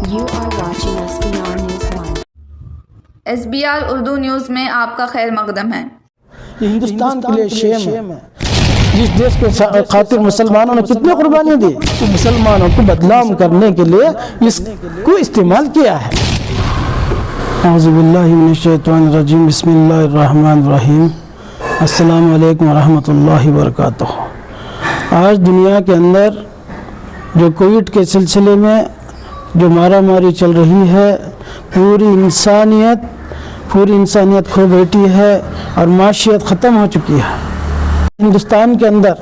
You are watching SBR News 1. SBR Urdu news में आपका खैर मकदम है। ये हिंदुस्तान के लिए शेम है। जिस देश के खातिर मुसलमानों ने कितनी कुर्बानी दी, तो मुसलमानों को बदनाम करने के लिए इसको इस्तेमाल किया है। औज़ुबिल्लाहि मिनश्शैतानिर्रजीम, बिस्मिल्लाहिर्रहमानिर्रहीम, अस्सलामु अलैकुम वरहमतुल्लाहि वबरकातुहू। आज दुनिया के अंदर जो कोविड के सिलसिले में जो मारामारी चल रही है, पूरी इंसानियत खो बैठी है और माशियत ख़त्म हो चुकी है। हिंदुस्तान के अंदर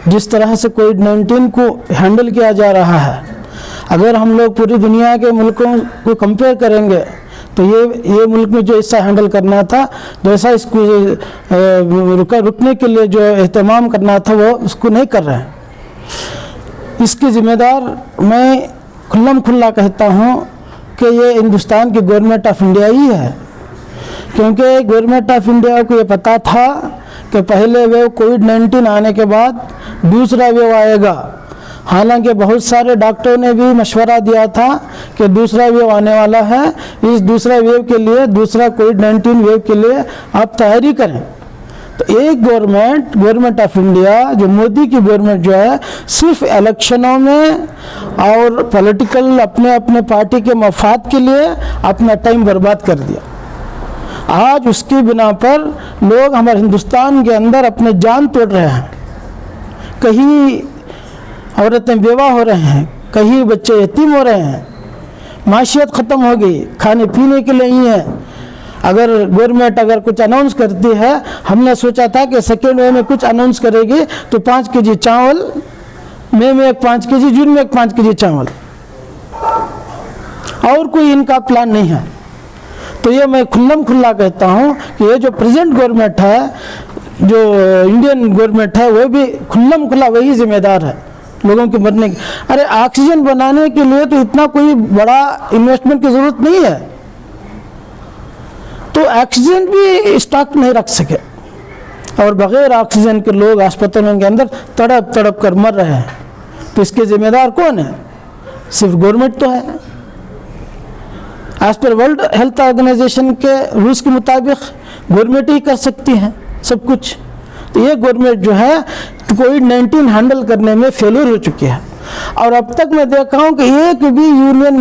जिस तरह से कोविड-19 को हैंडल किया जा रहा है, अगर हम लोग पूरी दुनिया के मुल्कों को कंपेयर करेंगे तो ये मुल्क में जो ऐसा हैंडल करना था, जैसा इसको रुकने के लिए जो एहतमाम करना था, वो उसको नहीं कर रहे हैं। इसकी ज़िम्मेदार मैं खुल्ला कहता हूँ कि ये हिंदुस्तान की गवर्नमेंट ऑफ इंडिया ही है, क्योंकि गवर्नमेंट ऑफ इंडिया को ये पता था कि पहले वेव कोविड-19 आने के बाद दूसरा वेव आएगा। हालांकि बहुत सारे डॉक्टरों ने भी मशवरा दिया था कि दूसरा वेव आने वाला है, इस दूसरा वेव के लिए, दूसरा कोविड-19 वेव के लिए आप तैयारी करें। तो एक गवर्नमेंट ऑफ इंडिया, जो मोदी की गवर्नमेंट जो है, सिर्फ इलेक्शनों में और पॉलिटिकल अपने पार्टी के मफाद के लिए अपना टाइम बर्बाद कर दिया। आज उसकी बिना पर लोग हमारे हिंदुस्तान के अंदर अपने जान तोड़ रहे हैं। कहीं औरतें बेवा हो रहे हैं, कहीं बच्चे यतीम हो रहे हैं, माशियत ख़त्म हो गई, खाने पीने के लिए नहीं है। अगर गवर्नमेंट कुछ अनाउंस करती है, हमने सोचा था कि सेकेंड वेव में कुछ अनाउंस करेगी तो 5 केजी चावल, मई में 5 केजी, जून में 5 केजी चावल, और कोई इनका प्लान नहीं है। तो ये मैं खुल्ला कहता हूँ कि ये जो प्रेजेंट गवर्नमेंट है, जो इंडियन गवर्नमेंट है, वो भी खुल्ला वही जिम्मेदार है लोगों के मरने की। अरे ऑक्सीजन बनाने के लिए तो इतना कोई बड़ा इन्वेस्टमेंट की ज़रूरत नहीं है, तो ऑक्सीजन भी स्टॉक नहीं रख सके और बग़ैर ऑक्सीजन के लोग अस्पतालों के अंदर तड़प कर मर रहे हैं। तो इसके ज़िम्मेदार कौन है? सिर्फ गवर्नमेंट तो है। As per World Health Organization के रूल्स के मुताबिक गवर्नमेंट ही कर सकती है सब कुछ। तो ये गवर्नमेंट जो है कोविड-19 हैंडल करने में फेलियर हो चुकी है। और अब तक मैं देखा हूँ कि एक भी यूनियन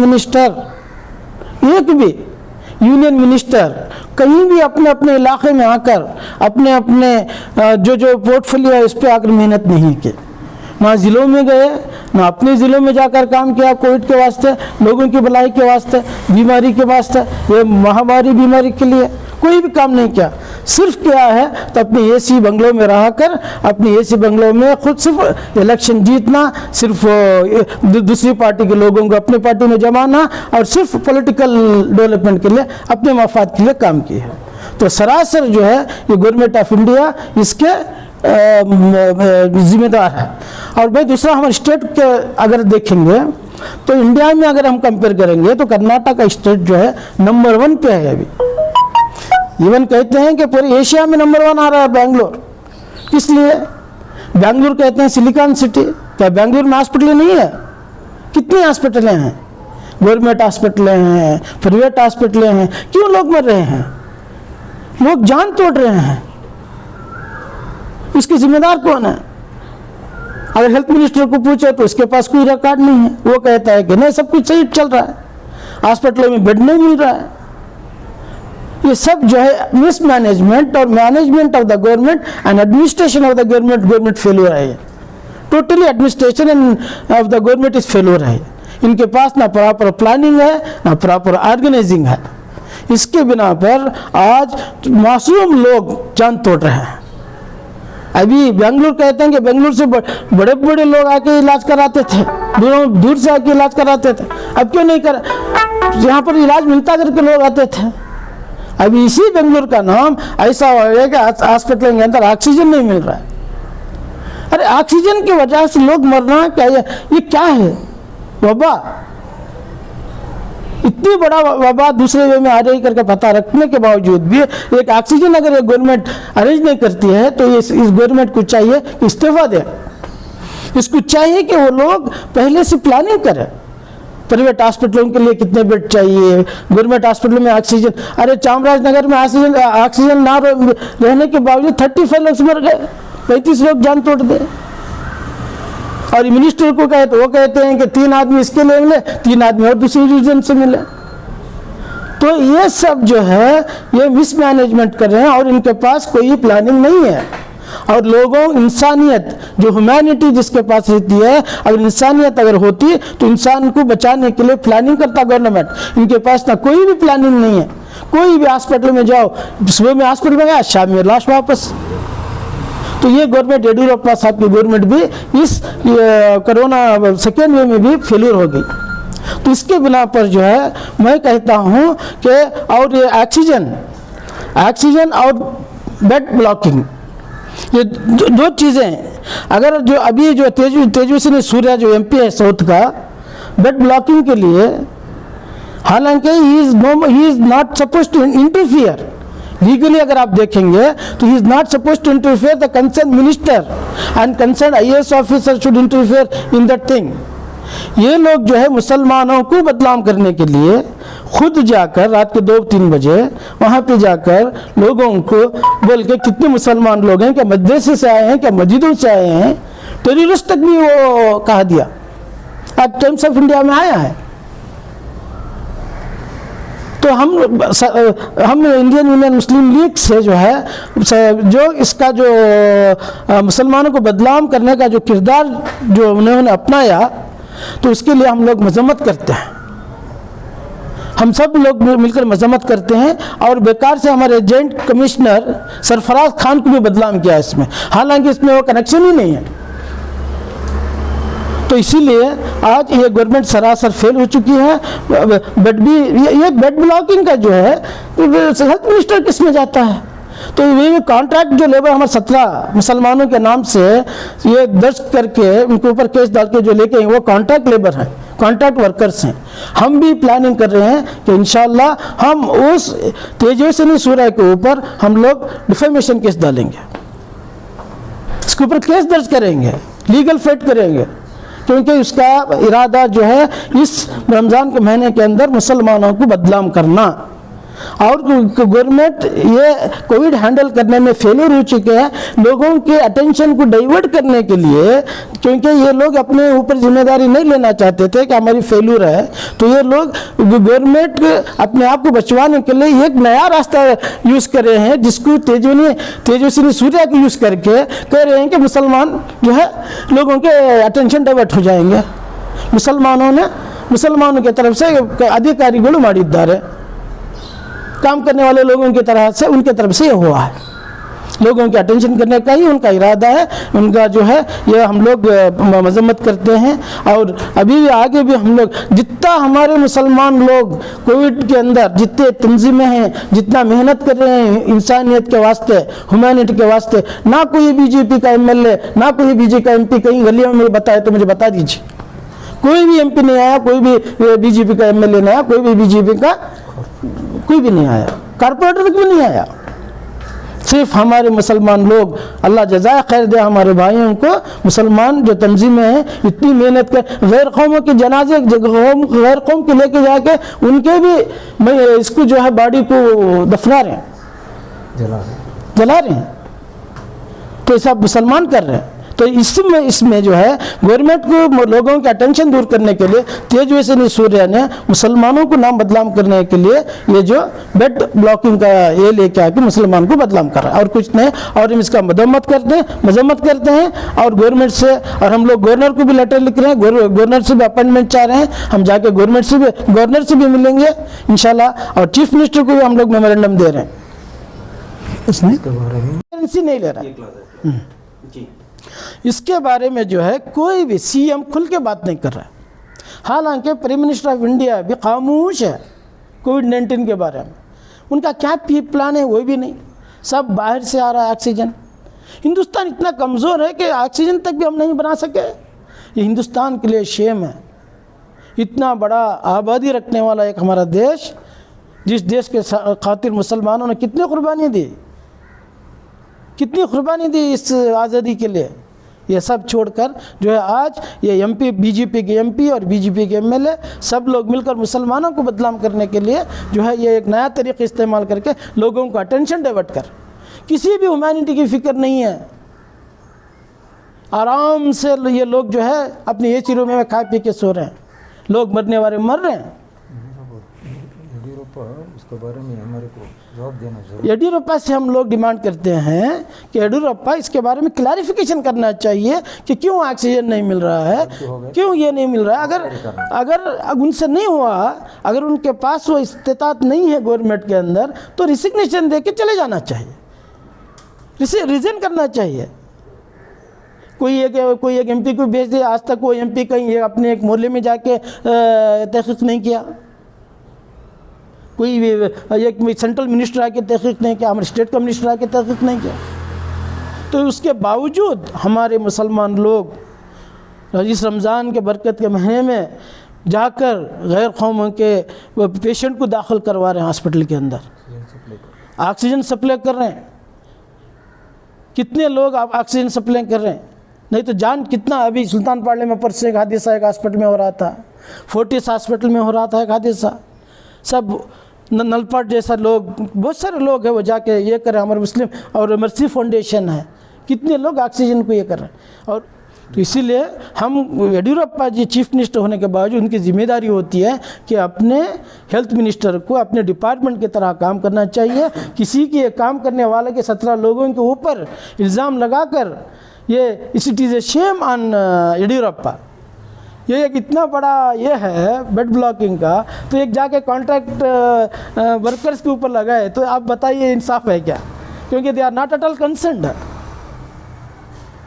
मिनिस्टर कहीं भी अपने इलाके में आकर अपने जो पोर्टफोलियो है, इस पर आकर मेहनत नहीं की। ना ज़िलों में गए, ना अपने ज़िलों में जाकर काम किया कोविड के वास्ते, लोगों की भलाई के वास्ते, बीमारी के वास्ते, ये महामारी बीमारी के लिए कोई भी काम नहीं किया। सिर्फ क्या है तो अपने एसी बंगलों में रहकर, अपने एसी बंगलों में खुद सिर्फ इलेक्शन जीतना, सिर्फ दूसरी पार्टी के लोगों को अपनी पार्टी में जमाना और सिर्फ पॉलिटिकल डेवलपमेंट के लिए, अपने मफाद के लिए काम किया है। तो सरासर जो है ये गवर्नमेंट ऑफ इंडिया इसके जिम्मेदार है। और भाई दूसरा, हमारे स्टेट के अगर देखेंगे तो इंडिया में अगर हम कंपेयर करेंगे तो कर्नाटक का स्टेट जो है नंबर 1 पे है। अभी इवन कहते हैं कि पूरे एशिया में नंबर 1 आ रहा है बेंगलोर। किस लिए? बेंगलोर कहते हैं सिलिकॉन सिटी। क्या बेंगलोर में हॉस्पिटलें नहीं है? कितनी हॉस्पिटलें हैं? गवर्नमेंट हॉस्पिटलें हैं, प्राइवेट हॉस्पिटलें हैं। क्यों लोग मर रहे हैं? लोग जान तोड़ रहे हैं। इसकी जिम्मेदार कौन है? अगर हेल्थ मिनिस्टर को पूछे तो उसके पास कोई रिकॉर्ड नहीं है। वो कहता है कि नहीं, सब कुछ सही चल रहा है, हॉस्पिटलों में बेड नहीं मिल रहा है। ये सब जो है मिसमैनेजमेंट और management of the government and administration of the government failure है। Totally administration of the government is failure है। इनके पास ना प्रॉपर प्लानिंग है, ना प्रॉपर ऑर्गेनाइजिंग है। इसके बिना पर आज मासूम लोग जान तोड़ रहे हैं। अभी बेंगलुरु कहते हैं कि बेंगलुरु से बड़े लोग आके इलाज कराते थे, दूर से आके इलाज कराते थे। अब क्यों नहीं कर? यहाँ पर इलाज मिलता करके लोग आते थे। अभी इसी बेंगलुरु का नाम ऐसा हो गया कि हॉस्पिटल के अंदर ऑक्सीजन नहीं मिल रहा है। अरे ऑक्सीजन की वजह से लोग मरना क्या? ये क्या है? वबा, इतनी बड़ा वबा दूसरे वे में आ रही करके पता रखने के बावजूद भी एक ऑक्सीजन अगर ये गवर्नमेंट अरेंज नहीं करती है तो इस गवर्नमेंट को चाहिए कि इस्तीफा दे। इसको चाहिए कि वो लोग पहले से प्लानिंग करें। प्राइवेट हॉस्पिटलों के लिए कितने बेड चाहिए, गवर्नमेंट हॉस्पिटल में ऑक्सीजन, अरे चामराजनगर में ऑक्सीजन ना रहने के बावजूद 35 लोग मर गए, 35 लोग जान तोड़ दे। और मिनिस्टर को कहते, वो कहते हैं कि 3 आदमी इसके लिए मिले, 3 आदमी और दूसरी रीजन से मिले। तो ये सब जो है ये मिसमैनेजमेंट कर रहे हैं और इनके पास कोई प्लानिंग नहीं है। और लोगों, इंसानियत जो ह्यूमैनिटी जिसके पास रहती है, अगर इंसानियत अगर होती तो इंसान को बचाने के लिए प्लानिंग करता गवर्नमेंट। इनके पास ना कोई भी प्लानिंग नहीं है। कोई भी हॉस्पिटल में जाओ, सुबह में हॉस्पिटल में गया, शाम में लाश वापस। तो ये गवर्नमेंट, येडियुरप्पा साहब की गवर्नमेंट भी इस कोरोना सेकेंड वेव में भी फेलियर हो गई। तो इसके बिना पर जो है मैं कहता हूँ कि और ये ऑक्सीजन और बेड ब्लॉकिंग, ये दो चीज़ें, अगर जो अभी जो तेजस्वी सूर्या जो MP है साउथ का, बेड ब्लॉकिंग के लिए, हालांकि he is not suppose to interfere legally. अगर आप देखेंगे तो he is not suppose to interfere, the concern minister and concern IAS officer should interfere in that thing. ये लोग जो है मुसलमानों को बदनाम करने के लिए खुद जाकर रात के 2-3 बजे वहाँ पे जाकर लोगों को बोल के, कितने मुसलमान लोग हैं, क्या मदरसे से आए हैं, क्या मस्जिदों से आए हैं, टेररिस्ट तक भी वो कहा दिया। आज टाइम्स ऑफ इंडिया में आया है। तो हम इंडियन यूनियन मुस्लिम लीग से जो है जो इसका जो मुसलमानों को बदनाम करने का जो किरदार जो उन्होंने अपनाया, तो उसके लिए हम लोग मजम्मत करते हैं। हम सब लोग मिलकर मजम्मत करते हैं। और बेकार से हमारे एजेंट कमिश्नर सरफराज खान को भी बदनाम किया इसमें, हालांकि इसमें वो कनेक्शन ही नहीं है। तो इसीलिए आज ये गवर्नमेंट सरासर फेल हो चुकी है। बेड भी, ये बेड ब्लॉकिंग का जो है हेल्थ मिनिस्टर किस में जाता है। तो ये कॉन्ट्रैक्ट जो लेबर हमारे 17 मुसलमानों के नाम से ये दर्ज करके उनके ऊपर केस डाल के जो लेके वो कॉन्ट्रैक्ट लेबर हैं, कॉन्ट्रैक्ट वर्कर्स हैं। हम भी प्लानिंग कर रहे हैं कि इंशाल्लाह हम उस तेजस्वी सूर्या के ऊपर हम लोग डिफेमेशन केस डालेंगे, इसके ऊपर केस दर्ज करेंगे, लीगल फाइट करेंगे, क्योंकि उसका इरादा जो है इस रमज़ान के महीने के अंदर मुसलमानों को बदनाम करना। और गवर्नमेंट ये कोविड हैंडल करने में फेलियर हो चुके हैं, लोगों के अटेंशन को डाइवर्ट करने के लिए, क्योंकि ये लोग अपने ऊपर जिम्मेदारी नहीं लेना चाहते थे कि हमारी फेलियर है। तो ये लोग गवर्नमेंट अपने आप को बचवाने के लिए एक नया रास्ता यूज़ कर रहे हैं, जिसको तेजस्वी सूर्या को यूज़ करके कह रहे हैं कि मुसलमान जो है लोगों के अटेंशन डाइवर्ट हो जाएंगे। मुसलमानों की तरफ से अधिकारिಗಳು ಮಾಡಿದ್ದಾರೆ, काम करने वाले लोगों की तरह से उनके तरफ से ये हुआ है। लोगों के अटेंशन करने का ही उनका इरादा है, उनका जो है ये हम लोग मजम्मत करते हैं। और अभी भी आगे भी हम लोग जितना हमारे मुसलमान लोग कोविड के अंदर जितने तंजीमें हैं, जितना मेहनत कर रहे हैं इंसानियत के वास्ते, ह्यूमैनिटी के वास्ते, ना कोई बीजेपी का MLA ना कोई बीजेपी का MP कहीं गलियों में बताए तो मुझे बता दीजिए। कोई भी MP नहीं आया, कोई भी बीजेपी का MLA नहीं आया, कोई भी बीजेपी का कोई भी नहीं आया, कारपोरेटर भी नहीं आया। सिर्फ हमारे मुसलमान लोग, अल्लाह जज़ाए खैर दे हमारे भाइयों को, मुसलमान जो तंजीमें हैं इतनी मेहनत कर गैर कौमों के जनाजे गैर कौम के लेके जाके उनके भी इसको जो है बॉडी को दफना रहे हैं, जला रहे हैं। तो सब मुसलमान कर रहे हैं। तो इसमें जो है गवर्नमेंट को लोगों के अटेंशन दूर करने के लिए तेजस्वी सूर्या ने मुसलमानों को नाम बदनाम करने के लिए ये जो बेड ब्लॉकिंग का ये लेके आके मुसलमान को बदनाम कर रहा है और कुछ नहीं। और हम इसका मजम्मत करते हैं और गवर्नमेंट से, और हम लोग गवर्नर को भी लेटर लिख रहे हैं, गवर्नर से भी अपॉइंटमेंट चाह रहे हैं। हम जाके गवर्नर से भी मिलेंगे इंशाल्लाह। और चीफ मिनिस्टर को भी हम लोग मेमोरेंडम दे रहे हैं। नहीं ले रहा इसके बारे में जो है कोई भी CM खुल के बात नहीं कर रहा है। हालांकि प्राइम मिनिस्टर ऑफ इंडिया भी खामोश है कोविड-19 के बारे में। उनका क्या प्लान है वो भी नहीं, सब बाहर से आ रहा है ऑक्सीजन। हिंदुस्तान इतना कमज़ोर है कि ऑक्सीजन तक भी हम नहीं बना सके। ये हिंदुस्तान के लिए शेम है। इतना बड़ा आबादी रखने वाला एक हमारा देश, जिस देश के खातिर मुसलमानों ने कितनी कुर्बानी दी इस आज़ादी के लिए। ये सब छोड़कर जो है आज ये एमपी, बीजेपी के एमपी और बीजेपी के एमएलए सब लोग मिलकर मुसलमानों को बदनाम करने के लिए जो है ये एक नया तरीका इस्तेमाल करके लोगों को अटेंशन डाइवर्ट कर, किसी भी ह्यूमैनिटी की फिक्र नहीं है। आराम से ये लोग जो है अपनी एसी रूम में खा पी के सो रहे हैं, लोग मरने वाले मर रहे हैं। उसके बारे में हमारे को जवाब देना चाहिए। येडियुरप्पा से हम लोग डिमांड करते हैं कि येडियुरप्पा इसके बारे में क्लैरिफिकेशन करना चाहिए कि क्यों ऑक्सीजन नहीं मिल रहा है, क्यों ये नहीं मिल रहा है। अगर उनसे नहीं हुआ, अगर उनके पास वो इस्तेताअत नहीं है गवर्नमेंट के अंदर, तो रिसिग्नेशन दे के चले जाना चाहिए, रिज़ाइन करना चाहिए। कोई एक एमपी को भेज दे, आज तक वो एमपी कहीं अपने एक मोहल्ले में जाके तहक़ीक़ नहीं किया, कोई एक सेंट्रल मिनिस्टर आके तहक़ीक़ नहीं किया, हमारे स्टेट का मिनिस्टर आके तहक़ीक़ नहीं किया। तो उसके बावजूद हमारे मुसलमान लोग इस रमज़ान के बरकत के महीने में जाकर गैर कौमों के पेशेंट को दाखिल करवा रहे हैं हॉस्पिटल के अंदर, ऑक्सीजन सप्लाई कर रहे हैं। कितने लोग आप ऑक्सीजन सप्लाई कर रहे हैं, नहीं तो जान कितना। अभी सुल्तान पार्ले में परसों एक हादसा एक हॉस्पिटल में हो रहा था, फोर्टिस हॉस्पिटल में हो रहा था एक हादसा। सब नलपाट जैसा लोग, बहुत सारे लोग हैं वो जाके ये कर रहे हैं। हमारे मुस्लिम और मर्सी फाउंडेशन है, कितने लोग ऑक्सीजन को ये कर रहे हैं। और तो इसीलिए हम येडियुरप्पा जी चीफ मिनिस्टर होने के बावजूद उनकी जिम्मेदारी होती है कि अपने हेल्थ मिनिस्टर को अपने डिपार्टमेंट की तरह काम करना चाहिए। किसी के काम करने वाले के 17 लोगों के ऊपर इल्ज़ाम लगाकर ये it is a shame on Yediyurappa. ये एक इतना बड़ा ये है बेड ब्लॉकिंग का, तो एक जाके कॉन्ट्रैक्ट वर्कर्स के ऊपर लगाए, तो आप बताइए इंसाफ है क्या? क्योंकि they are not at all concerned,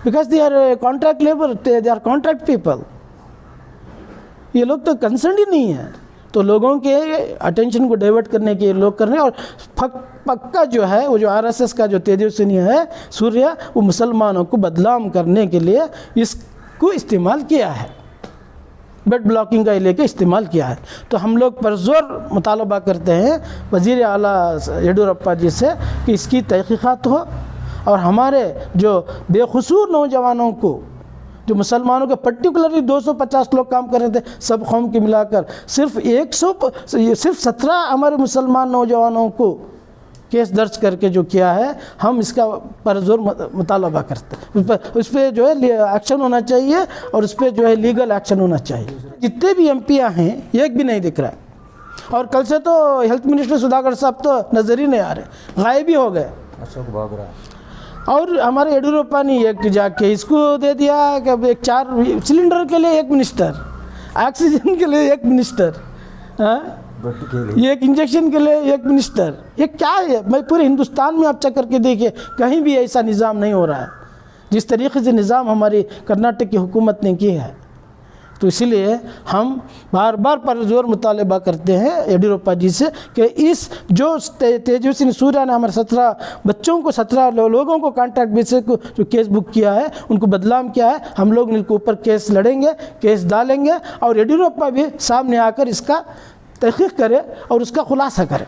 because they are contract labour, they are contract people. ये लोग तो कंसर्न ही नहीं है। तो लोगों के अटेंशन को डाइवर्ट करने के लोग कर रहे हैं। और पक्का जो है वो जो आरएसएस का जो तेजस्वी है सूर्या, वो मुसलमानों को बदनाम करने के लिए इसको इस्तेमाल किया है, बेड ब्लॉकिंग का लेके इस्तेमाल किया है। तो हम लोग परज़ोर मुतालबा करते हैं वज़ीर आला येडियुरप्पा जी से कि इसकी तहक़ीक़ात हो और हमारे जो बेकसूर नौजवानों को, जो मुसलमानों के पर्टिकुलरली 250 लोग काम कर रहे थे सब कौम के मिलाकर, सिर्फ 17 हमारे मुसलमान नौजवानों को केस दर्ज करके जो किया है, हम इसका परज़ोर मुतालबा करते हैं। उस पर जो है एक्शन होना चाहिए और उस पर जो है लीगल एक्शन होना चाहिए। जितने भी एमपीआं हैं एक भी नहीं दिख रहा है। और कल से तो हेल्थ मिनिस्टर सुधाकर साहब तो नज़र ही नहीं आ रहे, गायब ही हो गए। अशोक भाग रहा है। और हमारे येडियुरप्पा ने एक जाके इसको दे दिया कि एक 4 सिलेंडर के लिए 1 मिनिस्टर, ऑक्सीजन के लिए 1 मिनिस्टर, हाँ, ये एक इंजेक्शन के लिए 1 मिनिस्टर। ये क्या है? मैं पूरे हिंदुस्तान में आप चेक करके देखिए, कहीं भी ऐसा निज़ाम नहीं हो रहा है जिस तरीके से निज़ाम हमारी कर्नाटक की हुकूमत ने की है। तो इसीलिए हम बार बार परज़ोर मुतालबा करते हैं येडियुरप्पा जी से कि इस जो तेजस्वी सूर्या ने हमारे 17 बच्चों को, 17 लोगों को कॉन्ट्रैक्ट बेसिस को जो केस बुक किया है, उनको बदनाम किया है, हम लोग इनके ऊपर केस लड़ेंगे, केस डालेंगे और येडियुरप्पा भी सामने आकर इसका तहक़ीक़ करे और उसका खुलासा करे।